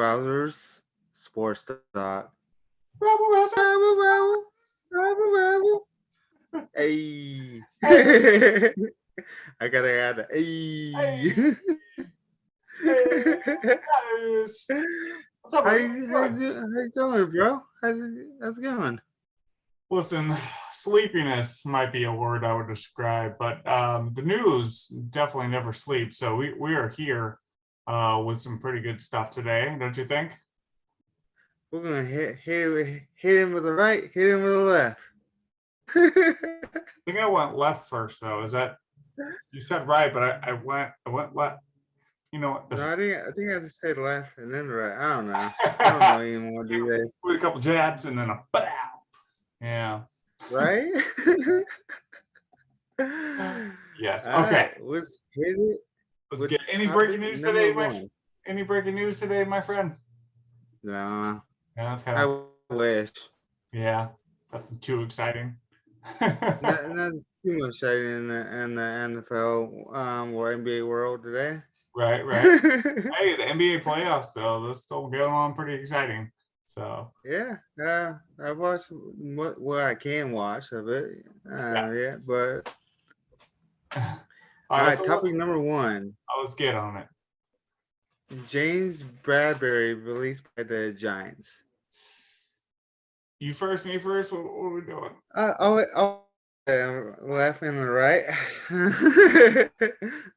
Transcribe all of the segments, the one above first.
Rousers, Sports Talk. Rabble Rousers. Rabble. Hey. Hey. I gotta add a Hey. hey. Guys. What's up, How buddy? you doing, bro? How's it going? Listen, sleepiness might be a word I would describe, but the news definitely never sleeps. So we are here with some pretty good stuff today, don't you think? We're gonna hit him with the right, hit him with the left. I think I went left first, though. Is that you said right, but I went left. You know what? No, I think I just said left and then right. I don't know. I don't know anymore these days. With a couple jabs and then a bow. Yeah. Right? Yes. All Okay. right, let's hit it. Let's get any Topic breaking news number today, one. Any breaking news today, my friend? No, Yeah, that's kind of. I wish. Yeah, nothing too exciting. Not too much exciting in the NFL or NBA world today. Right. Hey, the NBA playoffs though, they're still going on pretty exciting. So yeah, I watched what I can watch of it. Yeah, but all all right, right, topic number one. let's get on it. James Bradbury released by the Giants. You first, me first. What are we doing? Left and the right.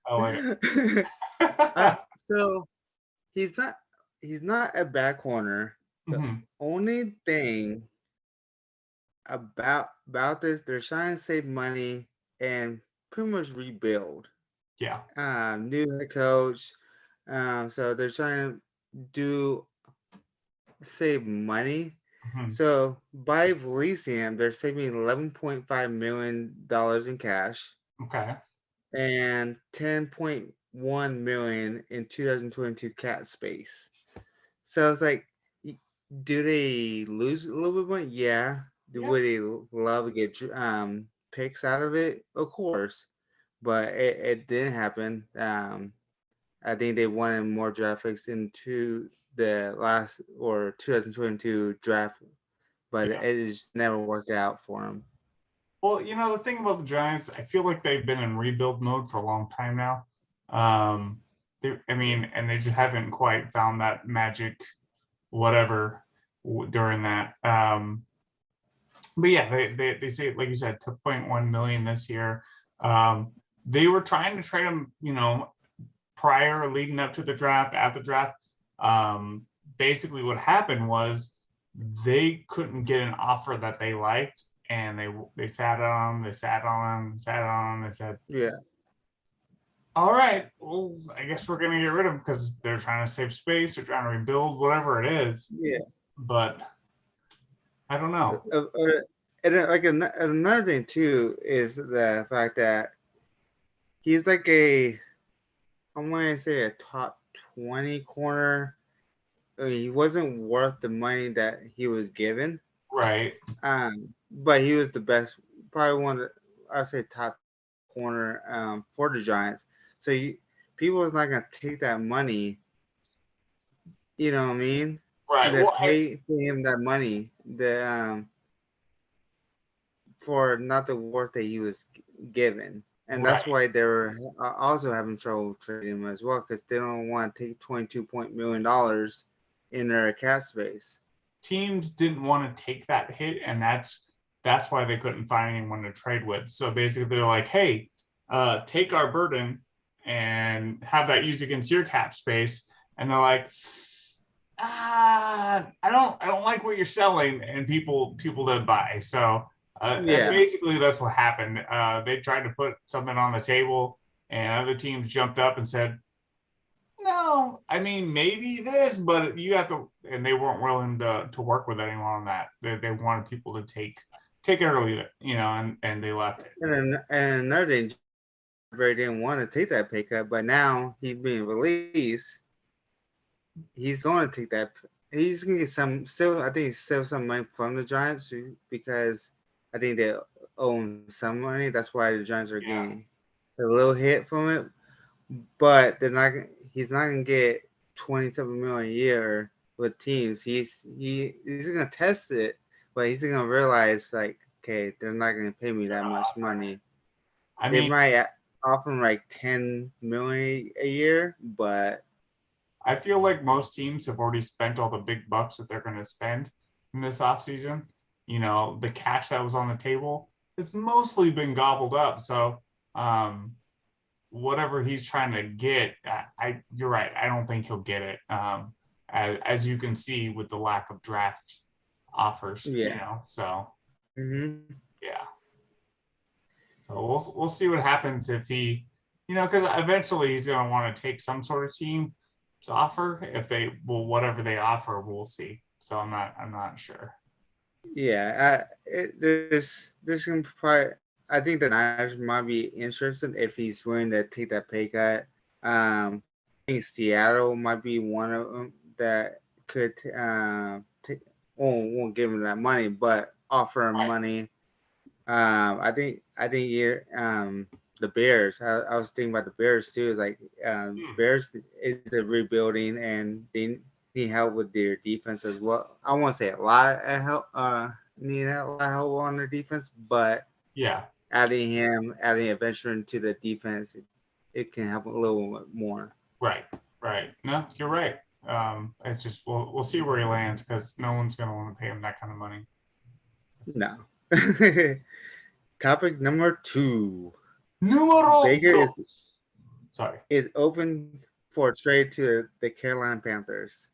Oh wait. So he's not a back corner. The only thing about this, they're trying to save money and pretty much rebuild. Yeah. New head coach. So they're trying to save money. So by releasing him, they're saving $11.5 million in cash. Okay. And $10.1 million in 2022 cap space. So it's like, do they lose a little bit more? Yeah. Would they love to get picks out of it? Of course, but it didn't happen. I think they wanted more draft picks into the last or 2022 draft, but it just never worked out for them. Well, the thing about the Giants, I feel like they've been in rebuild mode for a long time now. And they just haven't quite found that magic, whatever, during that. But yeah, they say, like you said, $2.1 million this year. They were trying to trade him, prior, leading up to the draft, at the draft. Basically, what happened was they couldn't get an offer that they liked. And they sat on him, they said, yeah, all right, well, I guess we're gonna get rid of him because they're trying to save space, they're trying to rebuild, whatever it is. Yeah. But I don't know. And like another thing too is the fact that he's like I'm gonna say a top 20 corner. I mean, he wasn't worth the money that he was given. Right. But he was the best, probably one of I'd say top corner for the Giants. So people was not gonna take that money. You know what I mean? Right. To pay him that money, for not the work that he was given. And that's why they were also having trouble trading him as well, because they don't want to take $22 million in their cap space. Teams didn't want to take that hit, and that's why they couldn't find anyone to trade with. So basically, they're like, "Hey, take our burden and have that used against your cap space." And they're like, "I don't like what you're selling," and people didn't buy. So. Basically, that's what happened. They tried to put something on the table, and other teams jumped up and said, "No, I mean maybe this, but you have to." And they weren't willing to work with anyone on that. They wanted people to take it or leave it, and they left it. And another thing, Barry didn't want to take that pay cut, but now he's being released. He's going to take that. He's going to get I think still some money from the Giants because I think they own some money. That's why the Giants are getting a little hit from it. But he's not gonna get $27 million a year with teams. He's gonna test it, but he's gonna realize like, okay, they're not gonna pay me They're that gonna much offer it. money. I They mean, might offer him like 10 million a year, but I feel like most teams have already spent all the big bucks that they're going to spend in this offseason. You know, the cash that was on the table has mostly been gobbled up. So, whatever he's trying to get, you're right. I don't think he'll get it. As you can see with the lack of draft offers, you yeah. know. So, Hmm. yeah. So we'll see what happens if he, you know, because eventually he's going to want to take some sort of team's offer. If they will, whatever they offer, we'll see. So I'm not sure. Yeah, this can probably. I think the Niners might be interested if he's willing to take that pay cut. I think Seattle might be one of them that could take, won't give him that money, but offer him Right. money. I think yeah, the Bears. I was thinking about the Bears too. Is like Bears is a rebuilding and they need help with their defense as well. I won't say a lot of help. Need a lot of help on their defense, but Yeah. adding a veteran to the defense, it can help a little bit more. Right. Right. No, you're right. It's just we'll see where he lands because no one's going to want to pay him that kind of money. No. Topic number 2. Numero Baker dos. Sorry. is open for trade to the Carolina Panthers.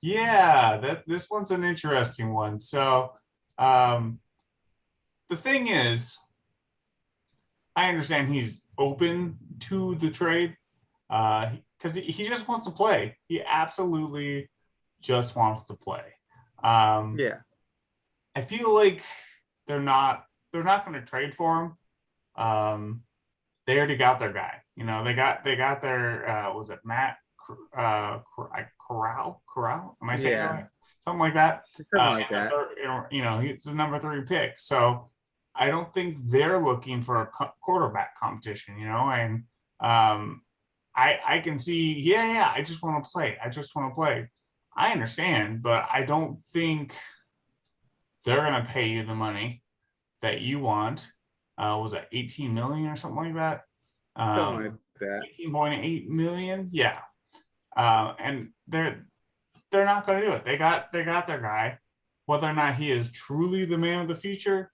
Yeah, this one's an interesting one. So, um, the thing is, I understand he's open to the trade because he just wants to play. He absolutely just wants to play. Um, Yeah. I feel like they're not going to trade for him. They already got their guy. You know, they got their was it Matt Corral? Am I saying that Yeah. right? Something like that. Something like In the that. third, you know, he's the number 3 pick. So I don't think they're looking for a quarterback competition. You know, and I can see, yeah, I just want to play. I just want to play. I understand, but I don't think they're going to pay you the money that you want. Was it 18 million or something like that? Something like that. 18.8 million. Yeah. And they're not going to do it. They got their guy. Whether or not he is truly the man of the future,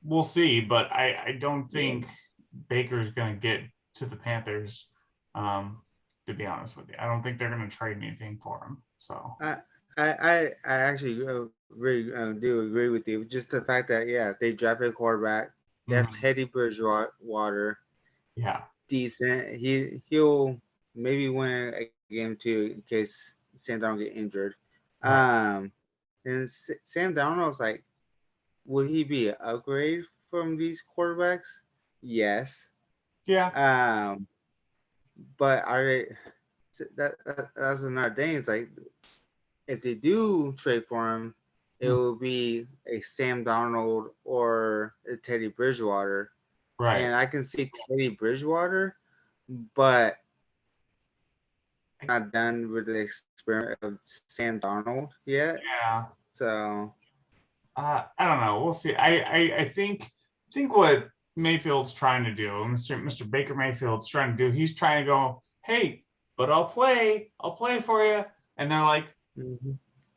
we'll see. But I don't think Baker's going to get to the Panthers. To be honest with you, I don't think they're going to trade anything for him. So I actually really do agree with you. Just the fact that they drafted a quarterback. They have mhm. Teddy Bridgewater, Yeah, decent. He'll maybe win a game too in case Sam Darnold get injured. right. Um, and Sam Darnold's like, would he be an upgrade from these quarterbacks? Yes. Yeah, Um, but are they? That's another thing. It's like if they do trade for him, it mhm. will be a Sam Darnold or a Teddy Bridgewater. Right. And I can see Teddy Bridgewater, but not done with the experiment of Sam Darnold yet. Yeah. So I don't know. We'll see. I think what Mayfield's trying to do, Mr. Baker Mayfield's trying to do, he's trying to go, hey, but I'll play for you, and they're like, mhm.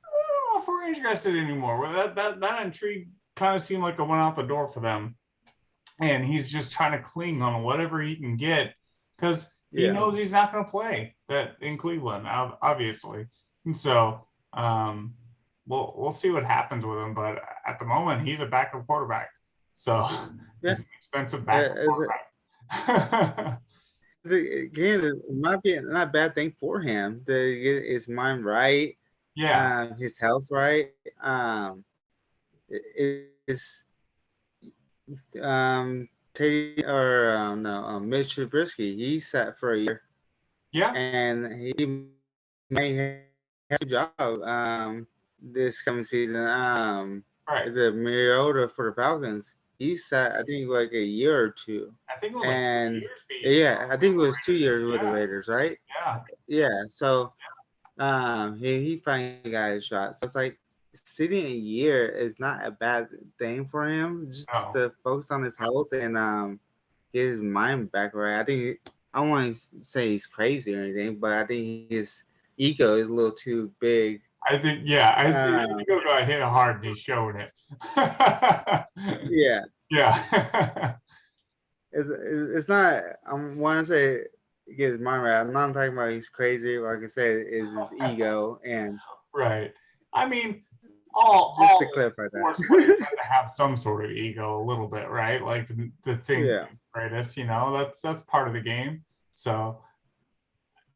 I don't know if we're interested anymore. Well, that intrigue kind of seemed like it went out the door for them, and he's just trying to cling on whatever he can get because he Yeah, knows he's not going to play that in Cleveland, obviously, and so we'll see what happens with him. But at the moment, he's a backup quarterback, so yeah. he's an expensive backup As quarterback. again, it might be not a bad thing for him to get his mind right, Yeah, his health right. Is Teddy or no, Mitch Trubisky. He sat for a year, yeah, and he may have a job this coming season. right. Is it Mariota for the Falcons? He sat, I think, like a year or two, I think it was like two and years being yeah, I think it was 2 years with the yeah, Raiders, right? yeah, Yeah, so He finally got his shot. So it's like sitting a year is not a bad thing for him. Just No, to focus on his health and get his mind back right. I don't want to say he's crazy or anything, but I think his ego is a little too big. I think yeah. I see Um, you got hit hard and he's showing it. yeah, Yeah. it's not. I want to say get his mind right. I'm not talking about he's crazy. Like I said, is his ego, and Right. I mean, just to all clarify sports players that. have to have some sort of ego a little bit, right? Like the thing Yeah, greatest, that's part of the game. So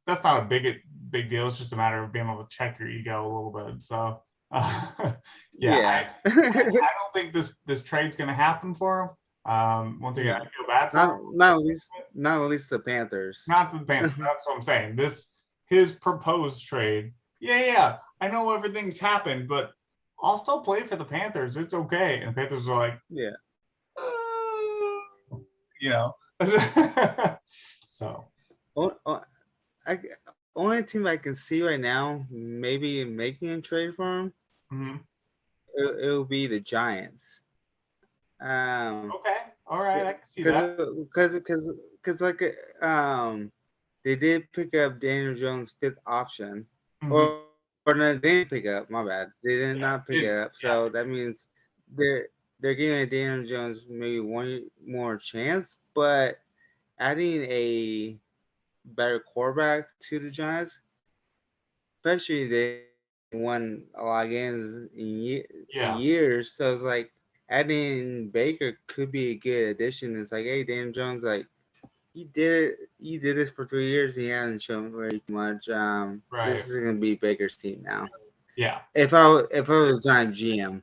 that's not a big deal. It's just a matter of being able to check your ego a little bit. So yeah, yeah. I don't think this trade's gonna happen for him. Once again, I No, feel bad for him. not at least the Panthers. Not the Panthers. That's what I'm saying. His proposed trade. Yeah. I know everything's happened, but I'll still play for the Panthers. It's okay. And the Panthers are like, Yeah. uh, you know. So. Oh, I only team I can see right now maybe making a trade for him. Mhm. It'll be the Giants. Okay. All right. I can see Because that. like they did pick up Daniel Jones' fifth option, Mhm. or no, they didn't pick up. My bad, they did Yeah. not pick it up. Yeah. So that means they're they're giving Daniel Jones maybe one more chance, but adding a better quarterback to the Giants, especially they won a lot of games in Yeah. years. So it's like adding Baker could be a good addition. It's like, hey, Daniel Jones, like you did this for 3 years. He hasn't shown very much. Right. This is gonna be Baker's team now. Yeah. If I was Giant GM,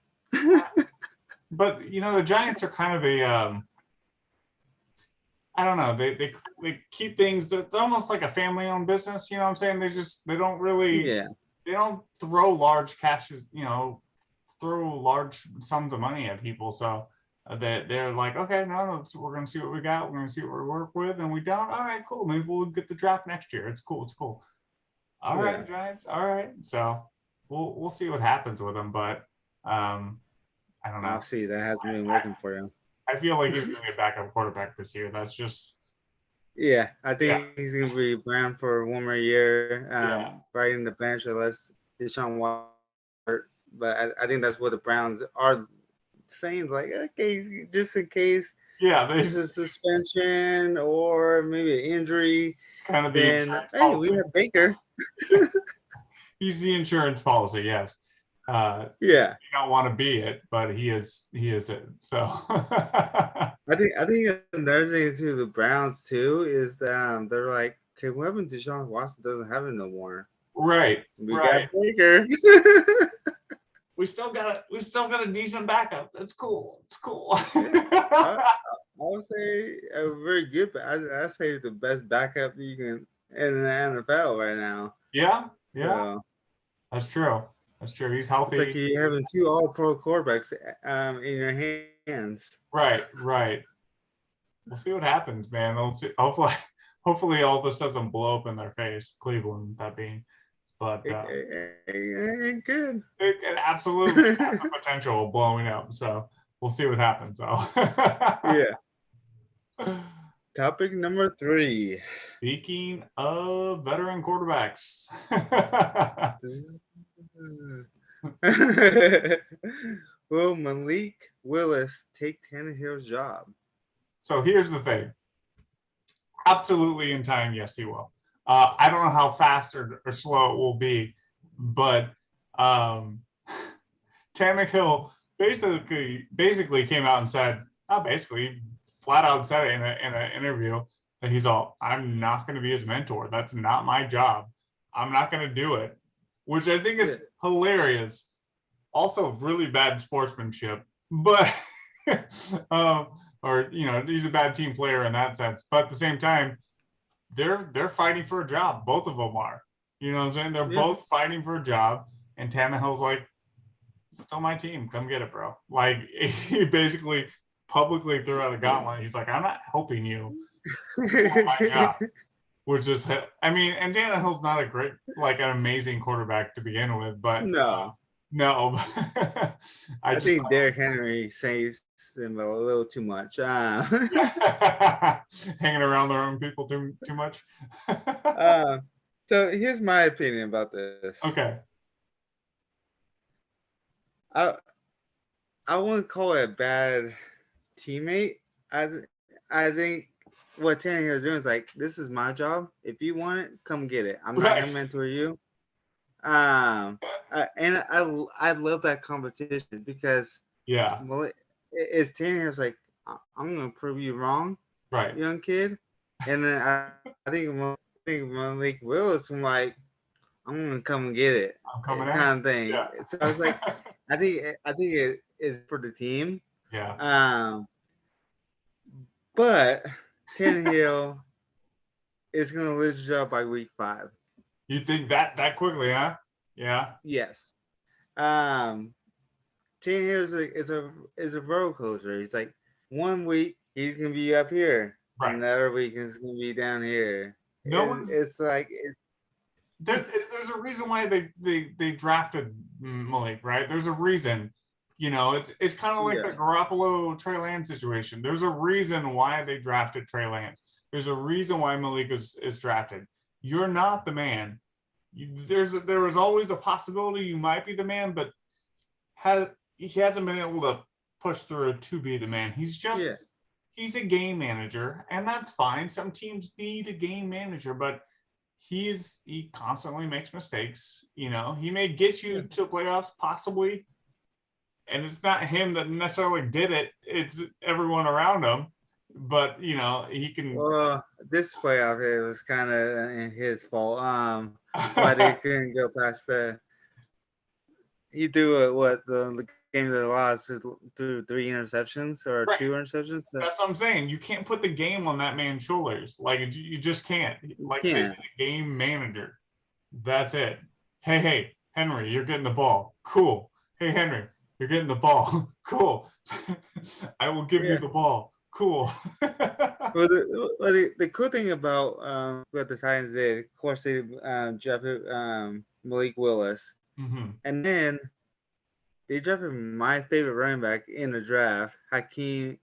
But the Giants are kind of a I don't know. They keep things. It's almost like a family-owned business. You know what I'm saying? They don't really yeah, they don't throw large cashes. Throw large sums of money at people. So they're like, okay, no, we're gonna see what we got. We're gonna see what we work with, and we don't. All right, cool. Maybe we'll get the draft next year. It's cool. It's cool. All yeah. right, Giants. All right. So we'll see what happens with him, but I don't know. I'll see. That hasn't been working for him. I feel like he's gonna be a backup quarterback this year. That's just Yeah, I yeah, think he's gonna be around for one more year, yeah. fighting the bench unless Deshaun Watson gets hurt. But I think that's what the Browns are saying. Like, okay, just in case Yeah, he's a suspension or maybe an injury, it's kind of the then insurance hey, we policy. have Baker. He's the insurance policy, yes. Yeah, You don't want to be it, but he is it. So I think another thing too, the Browns too is that they're like, okay, what happened? Deshaun Watson doesn't have it no more. right, We got right. Baker. We still got a decent backup. That's cool. It's cool. Yeah, I, I would say a very good. I say it's the best backup you can in the NFL right now. Yeah, yeah, So that's true. That's true. He's it's like healthy. you having two All Pro quarterbacks in your hands. Right, right. We'll see what happens, man. We'll see. Hopefully all this doesn't blow up in their face. Cleveland, that being, but Ain't good. it absolutely has a potential of blowing up. So we'll see what happens. So. Yeah. Topic number 3. Speaking of veteran quarterbacks, Will Malik Willis take Tannehill's job? so here's the thing. Absolutely in time, yes, he will. I don't know how fast or slow it will be, but Tannehill basically came out and said, not basically, flat out said it in an interview that he's all, I'm not going to be his mentor. That's not my job. I'm not going to do it, which I think is hilarious. Also, really bad sportsmanship, but he's a bad team player in that sense. But at the same time, they're fighting for a job. Both of them are. You know what I'm saying? They're both fighting for a job, and Tannehill's like, still my team. Come get it, bro. Like he basically publicly threw out a gauntlet. He's like, I'm not helping you. You want my job. which is, I mean, and Tannehill's not a great, like an amazing quarterback to begin with, but No. no, I think Derrick Henry saves him a little too much. hanging around their own people too much. So here's my opinion about this. Okay. I I wouldn't call it a bad teammate. I think what Tannehill is doing is like, this is my job. If you want it, come get it. I'm not Right. gonna mentor you. And I love that competition because Yeah. well, it's Tannehill's like, I'm gonna prove you wrong, Right. young kid. And then I think Malik Willis, I'm like, I'm gonna come and get it, I'm coming at kind of thing. you. So I was like, I think it is for the team. Yeah. But Tannehill is gonna lose his job by week 5. You think that quickly, huh? Yeah. Yes. Um, Tannehill is a roller coaster. He's like, 1 week he's gonna be up here, Right. another week he's gonna be down here. It's like there's a reason why they drafted Malik, right? There's a reason. You know, it's kind of like the Garoppolo Trey Lance situation. There's a reason why they drafted Trey Lance. There's a reason why Malik is drafted. You're not the man. There was always a possibility you might be the man, but he hasn't been able to push through to be the man. He's a game manager, and that's fine. Some teams need a game manager, but he constantly makes mistakes. You know, he may get you to playoffs possibly, and it's not him that necessarily did it. It's everyone around him. But you know, he can. Well, this playoff it was kind of his fault. Why they couldn't go past he threw the game that lost threw 3 interceptions or 2 interceptions. So. That's what I'm saying. You can't put the game on that man's shoulders. Like you just can't. Like he's a game manager. That's it. Hey, Henry, you're getting the ball. Cool. Hey, Henry, you're getting the ball. Cool. I will give you the ball. Cool. Well, the cool thing about what the Titans did, of course, they drafted Malik Willis, and then they drafted my favorite running back in the draft, Hakeem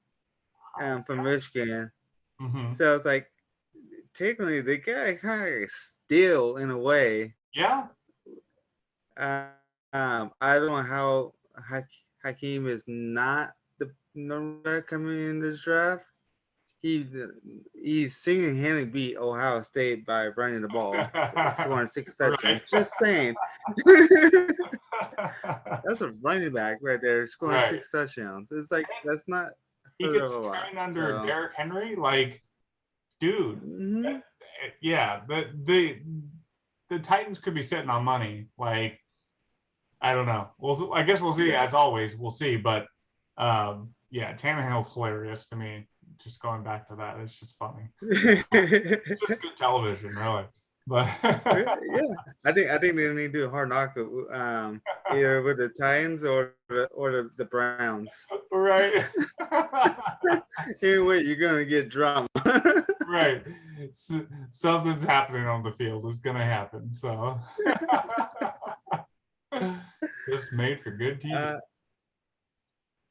from Michigan. So it's like, technically, they got kind of steal in a way. Yeah. I don't know how Hakeem is not the number coming in this draft. He's single-handedly beat Ohio State by running the ball, scoring 6 touchdowns. Right. Just saying. That's a running back right there, scoring 6 touchdowns. It's like, that's not he gets trained under Derrick Henry. Like, dude, the Titans could be sitting on money. Like, I don't know. Well, I guess we'll see. As always, we'll see. But Tannehill's hilarious to me. Just going back to that, it's just funny. It's just good television, really. But I think they need to do a hard knock, either with the Titans or the Browns. Right. Anyway, you're gonna get drama. Right. Something's happening on the field. It's gonna happen. So just made for good TV.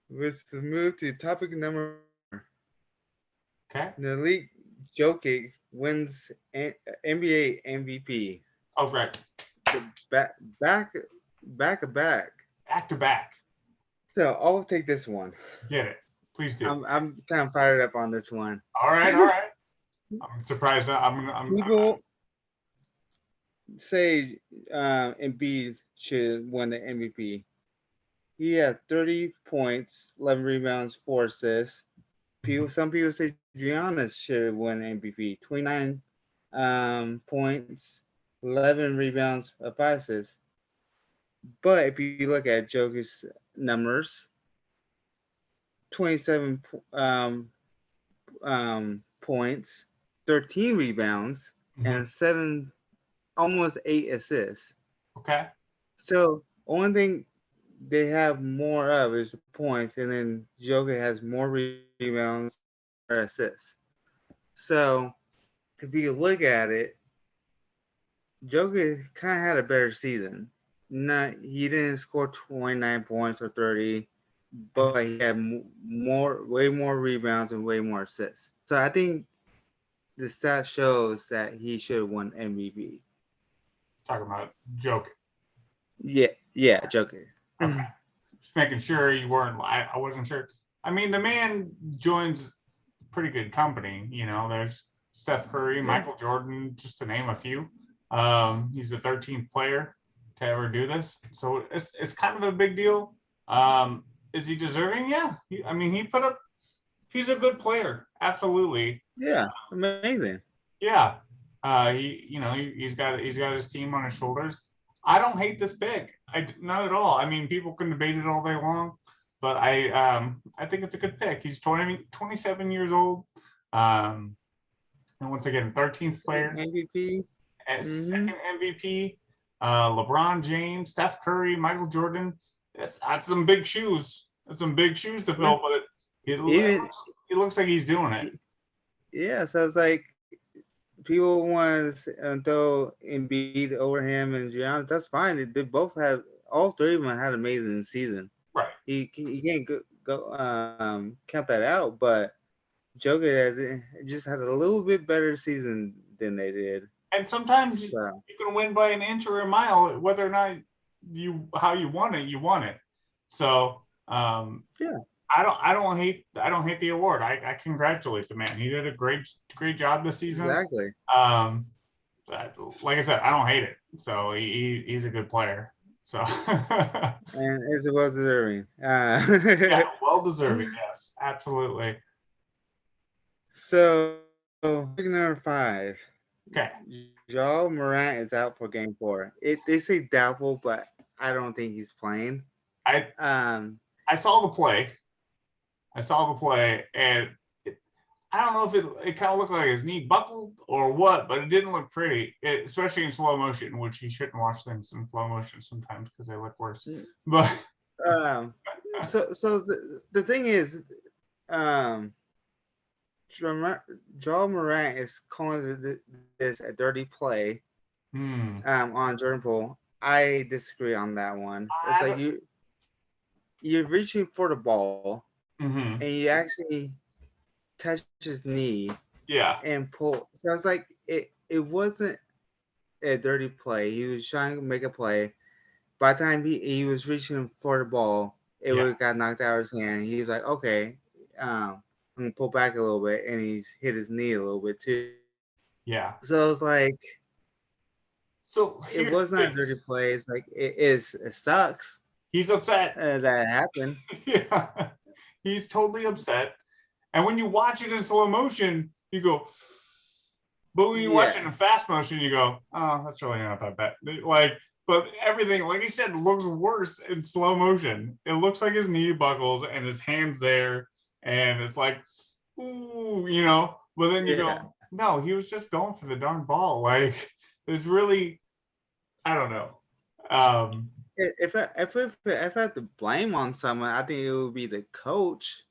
Let's move to topic number. Okay. Malik Jokic wins NBA MVP. Oh, right. Back to back. So I'll take this one. Get it. Please do. I'm kind of fired up on this one. All right. I'm surprised. People say Embiid should win the MVP. He has 30 points, 11 rebounds, 4 assists. Some people say Giannis should win MVP. 29 points, 11 rebounds, 5 assists. But if you look at Jokic's numbers, 27 points, 13 rebounds, and almost 8 assists. Okay. So only thing they have more of is points, and then Jokic has more rebounds or assists. So if you look at it, Joker kind of had a better season. Not he didn't score 29 points or 30, but he had way more rebounds and way more assists. So I think the stat shows that he should have won MVP. Talking about Joker. Yeah, Joker. Okay. Just making sure you weren't. I wasn't sure. I mean, the man joins pretty good company. There's Steph Curry, Michael Jordan, just to name a few. He's the 13th player to ever do this, so it's kind of a big deal. Is he deserving? Yeah. He put up. He's a good player, absolutely. Yeah, amazing. Yeah. He's got his team on his shoulders. I don't hate this pick. Not at all. People can debate it all day long, but I think it's a good pick. He's 27 years old. And once again, 13th player. MVP. Second MVP. LeBron James, Steph Curry, Michael Jordan. That's some big shoes. That's some big shoes to fill, but it looks like he's doing it. Yeah, so it's like people want to throw Embiid over him and Giannis. That's fine. They both have, all three of them had an amazing season. Right. You can't go count that out, but Joker just had a little bit better season than they did. And sometimes you can win by an inch or a mile, whether or not how you want it. So yeah. I don't hate the award. I congratulate the man. He did a great job this season. Exactly. Like I said, I don't hate it. So he's a good player. So and it's well deserving. Yeah, well deserving. Yes, absolutely. So pick number 5. Okay. Ja Morant is out for Game 4. They say doubtful, but I don't think he's playing. I saw the play. And I don't know if it kind of looked like his knee buckled or what, but it didn't look pretty, especially in slow motion, which you shouldn't watch things in slow motion sometimes because they look worse. But so the thing is, Ja Morant is calling this a dirty play on Jordan Poole. I disagree on that one. It's like you're reaching for the ball and you actually touch his knee and pull. So it's like it wasn't a dirty play. He was trying to make a play. By the time he was reaching for the ball, it would have got knocked out of his hand. He was like, okay, I'm gonna pull back a little bit, and he's hit his knee a little bit too. Yeah. So it's like, it was not a dirty play. It's like it sucks. He's upset that happened. Yeah, he's totally upset. And when you watch it in slow motion, you go. But when you watch it in fast motion, you go, oh, that's really not that bad. But everything, like you said, looks worse in slow motion. It looks like his knee buckles and his hand's there. And it's like, ooh, But then you go, no, he was just going for the darn ball. Like, it's really, I don't know. If I had to blame on someone, I think it would be the coach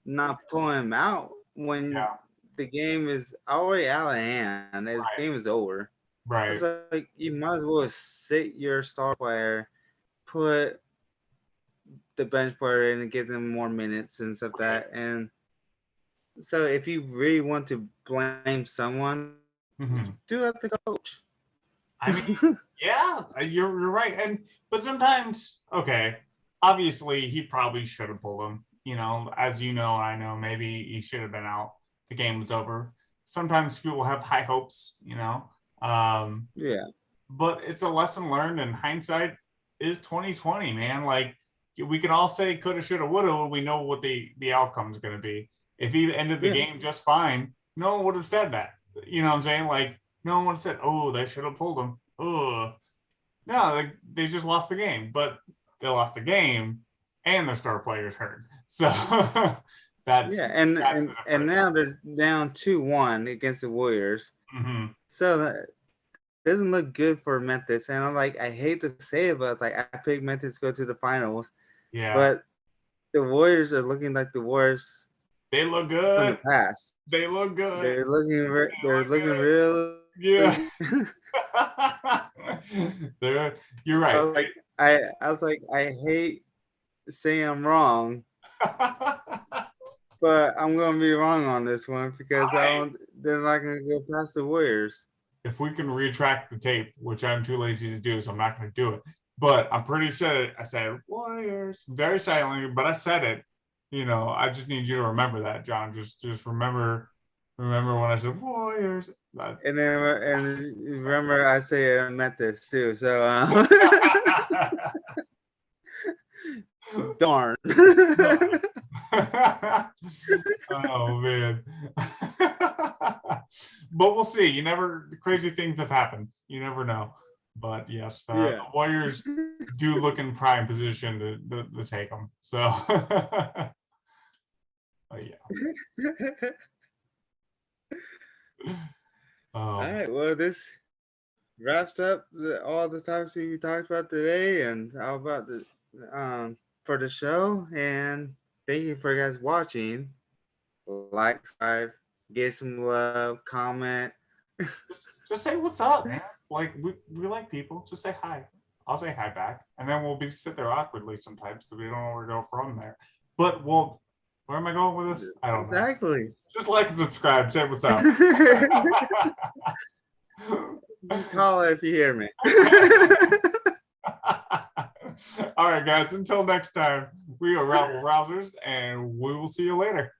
not pulling him out when the game is already out of hand. This game is over. Right. It's like you might as well sit your star player, put the bench player in and give them more minutes and stuff that. And so if you really want to blame someone, do it the coach. Yeah, you're right. But sometimes, okay, obviously he probably should have pulled him. As you know, I know maybe he should have been out. The game was over. Sometimes people have high hopes, But it's a lesson learned, and hindsight is 2020, man. Like, we can all say coulda, shoulda, woulda when we know what the outcome is going to be. If he ended the game just fine, no one would have said that. You know what I'm saying? Like, no one would have said, oh, they should have pulled him. Oh, no, they just lost the game. But they lost the game, and their star players hurt. So that's and now they're down 2-1 against the Warriors. So that doesn't look good for Memphis. And I'm like, I hate to say it, but it's like I picked Memphis to go to the finals. Yeah. But the Warriors are looking like the worst They look from the good. past. They look good. They're looking they're look looking good. real. Yeah. You're right. I was like, I hate saying I'm wrong, but I'm gonna be wrong on this one because they're not gonna go past the Warriors. If we can retract the tape, which I'm too lazy to do, so I'm not going to do it. But I'm pretty sure I said Warriors very silently, but I said it. I just need you to remember that, John. Just remember when I said Warriors. And remember, I say I meant this too. So darn. Oh man. But we'll see. Crazy things have happened. You never know. But yes, the Warriors do look in prime position to take them. So, yeah. All right. Well, this wraps up all the topics we talked about today, and how about the for the show. And thank you for guys watching. Like, subscribe, give some love, comment. Just say what's up, man. Like we like people. Just say hi. I'll say hi back, and then we'll sit there awkwardly sometimes because we don't know where to go from there. But where am I going with this? I don't know. Exactly. Just like and subscribe. Say what's up. Just holler if you hear me. All right, guys. Until next time, we are Rabble Rousers, and we will see you later.